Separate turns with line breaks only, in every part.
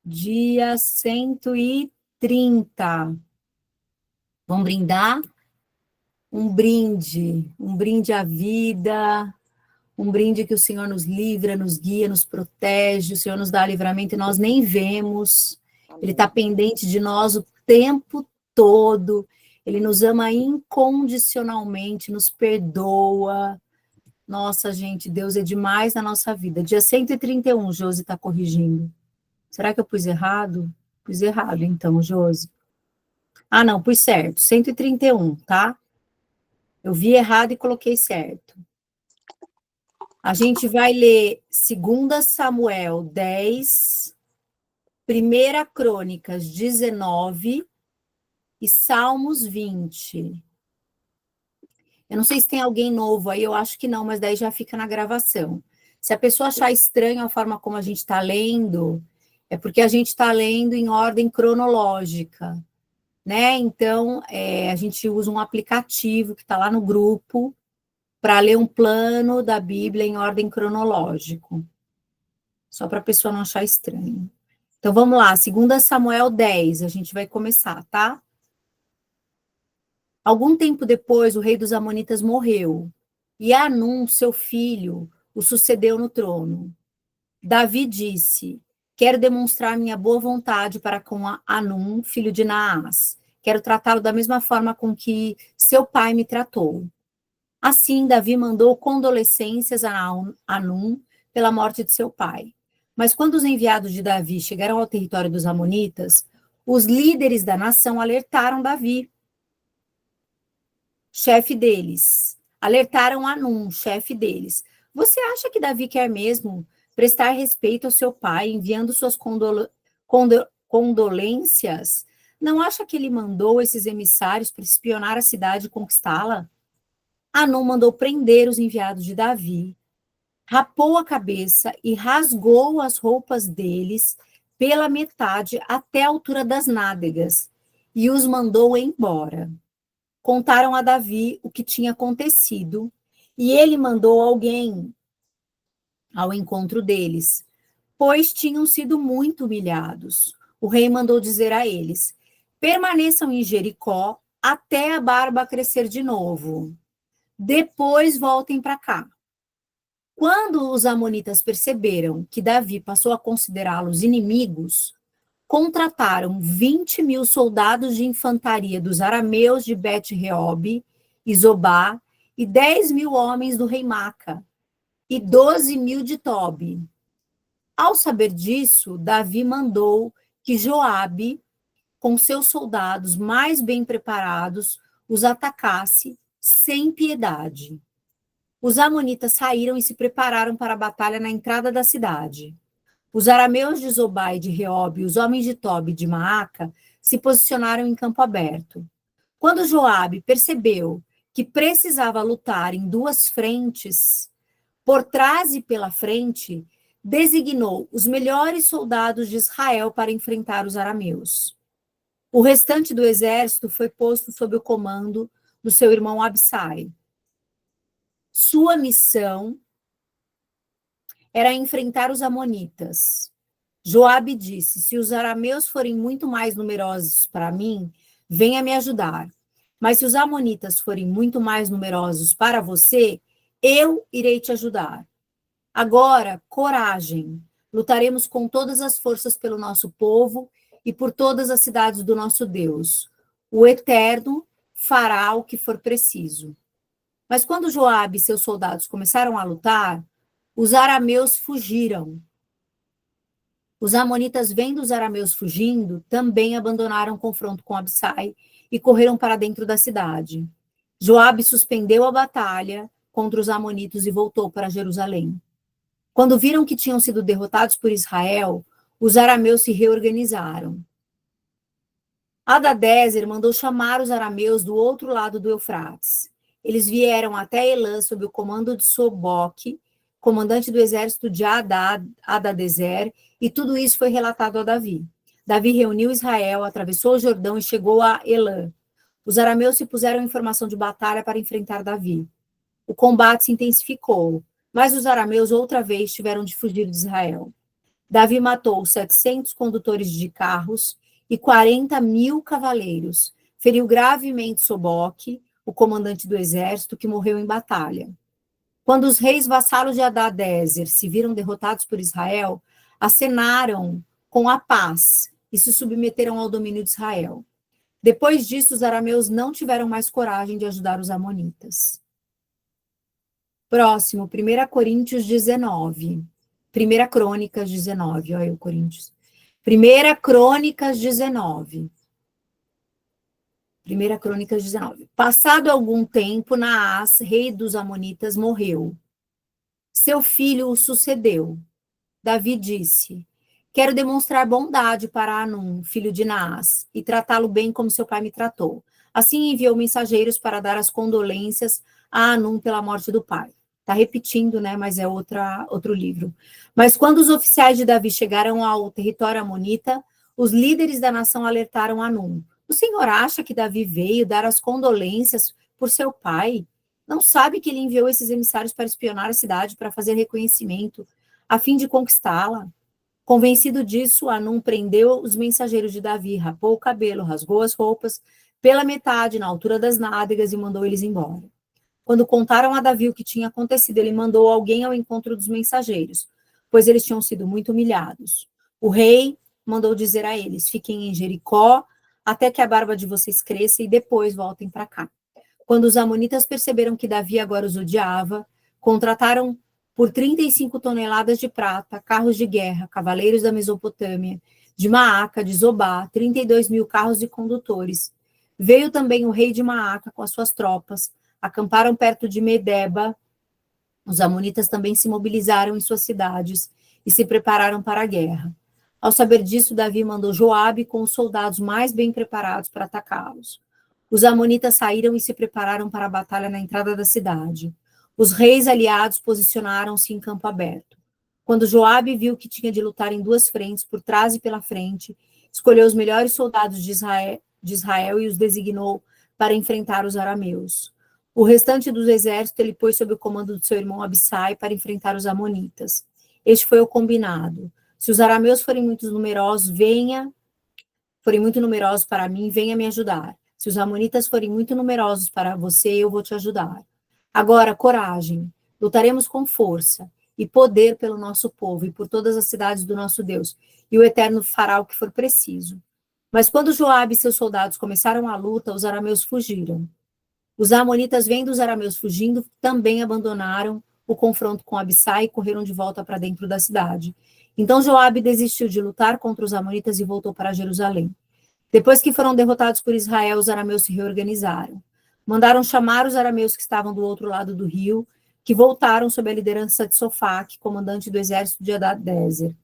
dia 130. Vamos brindar? Um brinde à vida, um brinde que o Senhor nos livra, nos guia, nos protege, o Senhor nos dá livramento e nós nem vemos. Ele está pendente de nós o tempo todo, Ele nos ama incondicionalmente, nos perdoa. Nossa, gente, Deus é demais na nossa vida. Dia 131, Josi está corrigindo. Será que eu pus errado? Pus errado, então, Josi. Ah, não, pus certo. 131, tá? Eu vi errado e coloquei certo. A gente vai ler 2 Samuel 10, 1 Crônicas 19 e Salmos 20. Eu não sei se tem alguém novo aí, eu acho que não, mas daí já fica na gravação. Se a pessoa achar estranho a forma como a gente está lendo, é porque a gente está lendo em ordem cronológica, né? Então, a gente usa um aplicativo que está lá no grupo para ler um plano da Bíblia em ordem cronológica. Só para a pessoa não achar estranho. Então, vamos lá, 2 Samuel 10, a gente vai começar, tá? Algum tempo depois, o rei dos Amonitas morreu, e Anum, seu filho, o sucedeu no trono. Davi disse: quero demonstrar minha boa vontade para com Anum, filho de Naás. Quero tratá-lo da mesma forma com que seu pai me tratou. Assim, Davi mandou condolências a Anum pela morte de seu pai. Mas quando os enviados de Davi chegaram ao território dos Amonitas, os líderes da nação alertaram Davi, chefe deles. Alertaram Anum, chefe deles. Você acha que Davi quer mesmo prestar respeito ao seu pai, enviando suas condolências? Não acha que ele mandou esses emissários para espionar a cidade e conquistá-la? Anum mandou prender os enviados de Davi, rapou a cabeça e rasgou as roupas deles pela metade até a altura das nádegas e os mandou embora. Contaram a Davi o que tinha acontecido e ele mandou alguém ao encontro deles, pois tinham sido muito humilhados. O rei mandou dizer a eles: permaneçam em Jericó até a barba crescer de novo. Depois voltem para cá. Quando os amonitas perceberam que Davi passou a considerá-los inimigos, contrataram 20.000 soldados de infantaria dos arameus de Bet-Reob e Zobá e 10.000 homens do rei Maca e 12.000 de Tobi. Ao saber disso, Davi mandou que Joabe, com seus soldados mais bem preparados, os atacasse sem piedade. Os amonitas saíram e se prepararam para a batalha na entrada da cidade. Os arameus de Zobá e de Reob e os homens de Tobi e de Maaca se posicionaram em campo aberto. Quando Joabe percebeu que precisava lutar em duas frentes, por trás e pela frente, designou os melhores soldados de Israel para enfrentar os arameus. O restante do exército foi posto sob o comando do seu irmão Absai. Sua missão era enfrentar os amonitas. Joabe disse: se os arameus forem muito mais numerosos para mim, venha me ajudar. Mas se os amonitas forem muito mais numerosos para você, eu irei te ajudar. Agora, coragem. Lutaremos com todas as forças pelo nosso povo e por todas as cidades do nosso Deus. O Eterno fará o que for preciso. Mas quando Joabe e seus soldados começaram a lutar, os arameus fugiram. Os amonitas, vendo os arameus fugindo, também abandonaram o confronto com Absai e correram para dentro da cidade. Joabe suspendeu a batalha contra os amonitas e voltou para Jerusalém. Quando viram que tinham sido derrotados por Israel, os arameus se reorganizaram. Hadadezer mandou chamar os arameus do outro lado do Eufrates. Eles vieram até Elã sob o comando de Soboque, comandante do exército de Hadadezer, e tudo isso foi relatado a Davi. Davi reuniu Israel, atravessou o Jordão e chegou a Elã. Os arameus se puseram em formação de batalha para enfrentar Davi. O combate se intensificou, mas os arameus outra vez tiveram de fugir de Israel. Davi matou 700 condutores de carros e 40.000 cavaleiros. Feriu gravemente Soboque, o comandante do exército, que morreu em batalha. Quando os reis vassalos de Hadadezer se viram derrotados por Israel, acenaram com a paz e se submeteram ao domínio de Israel. Depois disso, os arameus não tiveram mais coragem de ajudar os amonitas. Próximo, 1 Coríntios 19. 1 Crônicas 19, olha o Coríntios. 1 Crônicas 19. 1 Crônicas 19. Passado algum tempo, Naás, rei dos amonitas, morreu. Seu filho o sucedeu. Davi disse: quero demonstrar bondade para Anum, filho de Naás, e tratá-lo bem como seu pai me tratou. Assim enviou mensageiros para dar as condolências a Anum pela morte do pai. Está repetindo, né? Mas é outro livro. Mas quando os oficiais de Davi chegaram ao território amonita, os líderes da nação alertaram Anum. O senhor acha que Davi veio dar as condolências por seu pai? Não sabe que ele enviou esses emissários para espionar a cidade, para fazer reconhecimento, a fim de conquistá-la? Convencido disso, Anum prendeu os mensageiros de Davi, rapou o cabelo, rasgou as roupas pela metade, na altura das nádegas, e mandou eles embora. Quando contaram a Davi o que tinha acontecido, ele mandou alguém ao encontro dos mensageiros, pois eles tinham sido muito humilhados. O rei mandou dizer a eles: fiquem em Jericó até que a barba de vocês cresça e depois voltem para cá. Quando os amonitas perceberam que Davi agora os odiava, contrataram por 35 toneladas de prata, carros de guerra, cavaleiros da Mesopotâmia, de Maaca, de Zobá, 32.000 carros e condutores. Veio também o rei de Maaca com as suas tropas, acamparam perto de Medeba. Os amonitas também se mobilizaram em suas cidades e se prepararam para a guerra. Ao saber disso, Davi mandou Joabe com os soldados mais bem preparados para atacá-los. Os amonitas saíram e se prepararam para a batalha na entrada da cidade. Os reis aliados posicionaram-se em campo aberto. Quando Joabe viu que tinha de lutar em duas frentes, por trás e pela frente, escolheu os melhores soldados de Israel e os designou para enfrentar os arameus. O restante do exército ele pôs sob o comando do seu irmão Abissai para enfrentar os amonitas. Este foi o combinado. Se os arameus forem muito numerosos para mim, venha me ajudar. Se os amonitas forem muito numerosos para você, eu vou te ajudar. Agora, coragem. Lutaremos com força e poder pelo nosso povo e por todas as cidades do nosso Deus, e o Eterno fará o que for preciso. Mas quando Joabe e seus soldados começaram a luta, os arameus fugiram. Os amonitas, vendo os arameus fugindo, também abandonaram o confronto com Abissai e correram de volta para dentro da cidade. Então Joabe desistiu de lutar contra os amonitas e voltou para Jerusalém. Depois que foram derrotados por Israel, os arameus se reorganizaram. Mandaram chamar os arameus que estavam do outro lado do rio, que voltaram sob a liderança de Sofaque, comandante do exército de Hadadezer.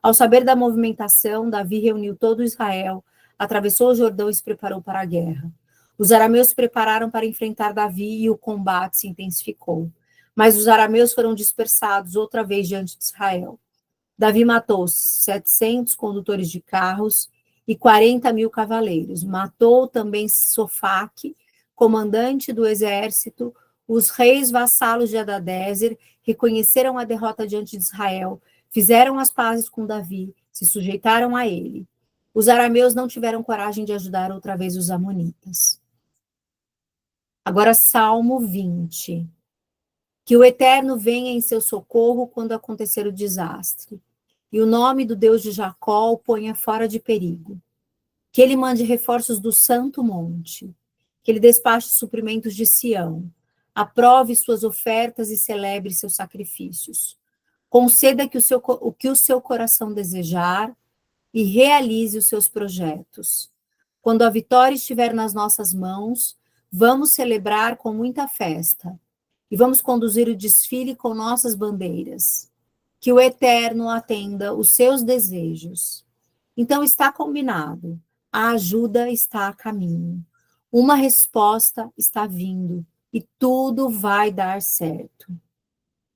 Ao saber da movimentação, Davi reuniu todo Israel, atravessou o Jordão e se preparou para a guerra. Os arameus se prepararam para enfrentar Davi e o combate se intensificou. Mas os arameus foram dispersados outra vez diante de Israel. Davi matou 700 condutores de carros e 40.000 cavaleiros. Matou também Sofaque, comandante do exército. Os reis vassalos de Hadadezer reconheceram a derrota diante de Israel, fizeram as pazes com Davi, se sujeitaram a ele. Os arameus não tiveram coragem de ajudar outra vez os amonitas. Agora, Salmo 20. Que o Eterno venha em seu socorro quando acontecer o desastre, e o nome do Deus de Jacó o ponha fora de perigo. Que ele mande reforços do santo monte, que ele despache suprimentos de Sião, aprove suas ofertas e celebre seus sacrifícios. Conceda o que o seu coração desejar e realize os seus projetos. Quando a vitória estiver nas nossas mãos, vamos celebrar com muita festa e vamos conduzir o desfile com nossas bandeiras. Que o Eterno atenda os seus desejos. Então está combinado. A ajuda está a caminho. Uma resposta está vindo e tudo vai dar certo.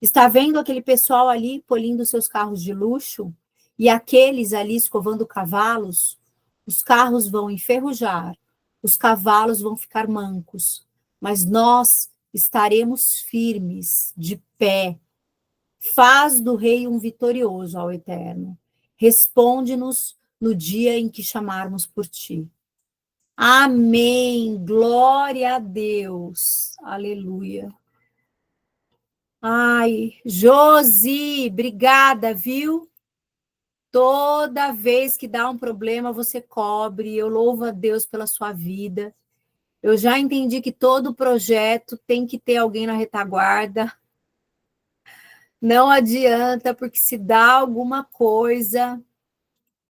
Está vendo aquele pessoal ali polindo seus carros de luxo? E aqueles ali escovando cavalos? Os carros vão enferrujar, os cavalos vão ficar mancos, mas nós estaremos firmes, de pé. Faz do rei um vitorioso ao Eterno. Responde-nos no dia em que chamarmos por ti. Amém. Glória a Deus. Aleluia. Ai, Josi, obrigada, viu? Toda vez que dá um problema, você cobre. Eu louvo a Deus pela sua vida. Eu já entendi que todo projeto tem que ter alguém na retaguarda. Não adianta, porque se dá alguma coisa,